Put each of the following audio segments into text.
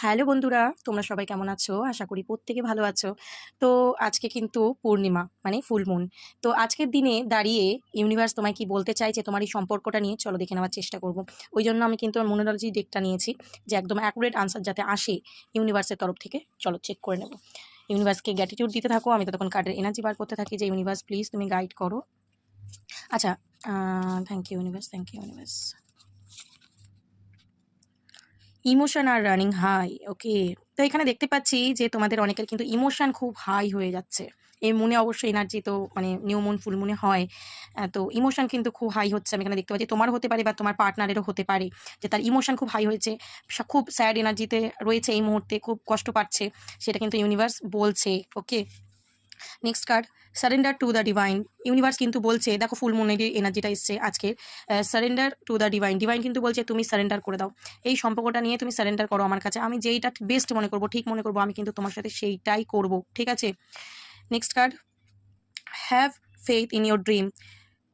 Hello বন্ধুরা, তোমরা সবাই কেমন আছো? আশা করি প্রত্যেকে ভালো আছো। তো আজকে কিন্তু পূর্ণিমা মানে ফুল মুন। তো আজকের দিনে দাঁড়িয়ে ইউনিভার্স তোমায় কি বলতে চাইছে তোমার এই সম্পর্কটা নিয়ে চলো দেখে নেওয়ার চেষ্টা করব। ওইজন্য আমি কিন্তু আমার নুমেরোলজি ডেকটা নিয়েছি যে একদম অ্যাকুরেট আনসার যাতে আসে ইউনিভার্সের তরফ থেকে। চলো চেক করে নেব। ইউনিভার্সকে গ্র্যাটিটিউড দিতে থাকো, আমি ততক্ষণ কার্ডের এনার্জি বার করতে থাকি যে ইউনিভার্স প্লিজ তুমি গাইড করো। আচ্ছা, thank you universe, thank you universe. Emotion আর রানিং হাই, ওকে। তো এখানে দেখতে পাচ্ছি যে তোমাদের অনেকের কিন্তু ইমোশন খুব হাই হয়ে যাচ্ছে। এই মুনে অবশ্যই এনার্জি তো মানে নিউ মুন ফুল মুনে হয়। তো ইমোশন কিন্তু খুব হাই হচ্ছে, আমি এখানে দেখতে পাচ্ছি তোমার হতে পারে বা তোমার পার্টনারেরও হতে পারে যে তার ইমোশন খুব হাই হয়েছে, খুব স্যাড এনার্জিতে রয়েছে এই মুহূর্তে, খুব কষ্ট পাচ্ছে, সেটা কিন্তু ইউনিভার্স বলছে। Okay, next card, surrender to the divine. Universe কিন্তু বলছে, দেখো ফুল মুনের এনার্জিটা এসছে আজকে, surrender to the divine. Divine কিন্তু বলছে তুমি সারেন্ডার করে দাও, এই সম্পর্কটা নিয়ে তুমি সারেন্ডার করো আমার কাছে, আমি যেইটা বেস্ট মনে করবো, ঠিক মনে করবো, আমি কিন্তু তোমার সাথে সেইটাই করব, ঠিক আছে। Next card, have faith in your dream.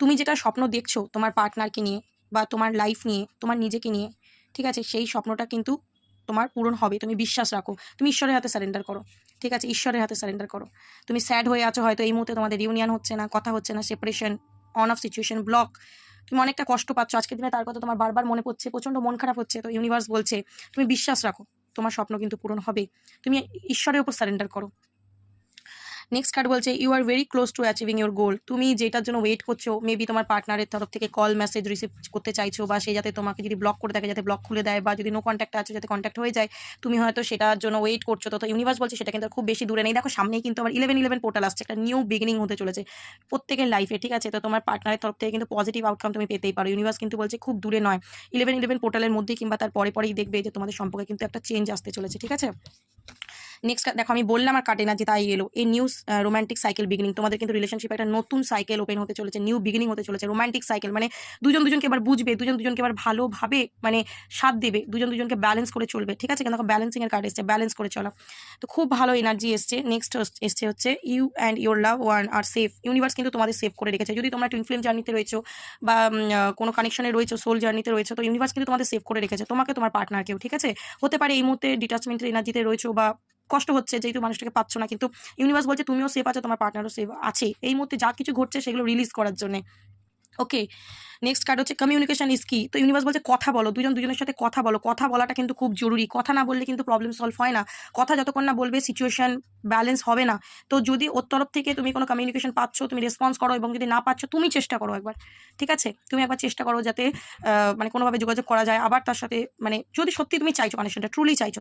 তুমি যেটা স্বপ্ন দেখছো তোমার পার্টনারকে নিয়ে বা তোমার লাইফ নিয়ে, তোমার নিজেকে নিয়ে, ঠিক আছে, সেই স্বপ্নটা কিন্তু তোমার পূরণ হবে, তুমি বিশ্বাস রাখো, তুমি ঈশ্বরের হাতে সারেন্ডার করো, ঠিক আছে, ঈশ্বরের হাতে সারেন্ডার করো। তুমি স্যাড হয়ে আছো, হয়তো এই মুহূর্তে তোমাদের ইউনিয়ন হচ্ছে না, কথা হচ্ছে না, separation, on of situation, block, তুমি অনেকটা কষ্ট পাচ্ছ আজকের দিনে, তার কথা তোমার বারবার মনে পড়ছে, প্রচণ্ড মন খারাপ হচ্ছে, তো ইউনিভার্স বলছে তুমি বিশ্বাস রাখো, তোমার স্বপ্ন কিন্তু পূরণ হবে, তুমি ঈশ্বরের উপর সারেন্ডার করো। নেক্সট কার্ড বলছে you are very close to achieving your goal. তুমি যেটার জন্য ওয়েট করছো, মেবি তোমার পার্টনারের তরফ থেকে কল মেসেজ রিসিভ করতে চাইছো, বা সে যাতে তোমাকে যদি ব্লক করে থাকে যাতে ব্লক খুলে দেয়, বা যদি নো কন্ট্যাক্টে আছে যাতে কন্ট্যাক্ট হয়ে যায়, তুমি হয়তো সেটার জন্য ওয়েট করছো। তো ইউনিভার্স বলছে সেটা কিন্তু খুব বেশি দূরে নেই, দেখো সামনেই কিন্তু আবার 11-11 পোর্টাল আসছে, একটা নিউ বিগিনিং হতে চলেছে প্রত্যেকের লাইফে, ঠিক আছে। তো তোমার পার্টনারের তরফ থেকে কিন্তু পজিটিভ আউটকাম তুমি পেতেই পারো, ইউনিভার্স কিন্তু বলছে খুব দূরে নয়, 11-11 পোর্টালের মধ্যেই কিংবা তার পরেই দেখবে যে তোমাদের সম্পর্কে কিন্তু একটা চেঞ্জ আসতে চলেছে, ঠিক আছে। নেক্সট দেখো, আমি বললাম আর কাটে না যে তাই এলো, এই নিউ রোম্যান্টিক সাইকেল বিগিনিং, তোমাদের কিন্তু রিলেশনশিপ একটা নতুন সাইকেল ওপেন হতে চলেছে, নিউ বিগিনিং হতে চলেছে, রোম্যান্টিক সাইকেল মানে দুজন দুজনকে এবার বুঝবে, দুজন দুজনকে এবার ভালোভাবে মানে সাথ দেবে, দুজন দুজনকে ব্যালেন্স করে চলবে, ঠিক আছে। কেন দেখো ব্যালেন্সিং এর কার্ড এসছে, ব্যালেন্স করে চলা, তো খুব ভালো এনার্জি এসছে। নেক্সট এসছে হচ্ছে you and your love one are safe. Universe কিন্তু তোমাদের সেভ করে রেখেছে, যদি তোমরা টুইন ফ্লেম জার্নিতে রয়েছো বা কোনো কানেকশনে রয়েছো, সোল জার্নিতে রয়েছো, তো ইউনিভার্স কিন্তু তোমাদের সেভ করে রেখেছে, তোমাকে তোমার পার্টনারকেও, ঠিক আছে। হতে পারে এই মুহূর্তে ডিটাচমেন্টের এনার্জিতে রয়েছো বা কষ্ট হচ্ছে যেহেতু মানুষটাকে পাচ্ছ না, কিন্তু ইউনিভার্স বলছে তুমিও সেফ আছো, তোমার পার্টনারও সেফ আছে, এই মুহূর্তে যা কিছু ঘটছে সেগুলো রিলিজ করার জন্য। ওকে, নেক্সট কার্ড হচ্ছে কমিউনিকেশন ইজ কি। তো ইউনিভার্স বলছে কথা বলো, দুজন দুজনের সাথে কথা বলো, কথা বলাটা কিন্তু খুব জরুরি, কথা না বললে কিন্তু প্রবলেম সলভ হয় না, কথা যতক্ষণ না বলবে সিচুয়েশন ব্যালেন্স হবে না। তো যদি ওর তরফ থেকে তুমি কোনো কমিউনিকেশন পাচ্ছ, তুমি রেসপন্স করো, এবং যদি না পাচ্ছ তুমি চেষ্টা করো একবার, ঠিক আছে, তুমি একবার চেষ্টা করো যাতে মানে কোনোভাবে যোগাযোগ করা যায় আবার তার সাথে, মানে যদি সত্যি তুমি চাইছো, কানেকশনটা ট্রুলি চাইছো,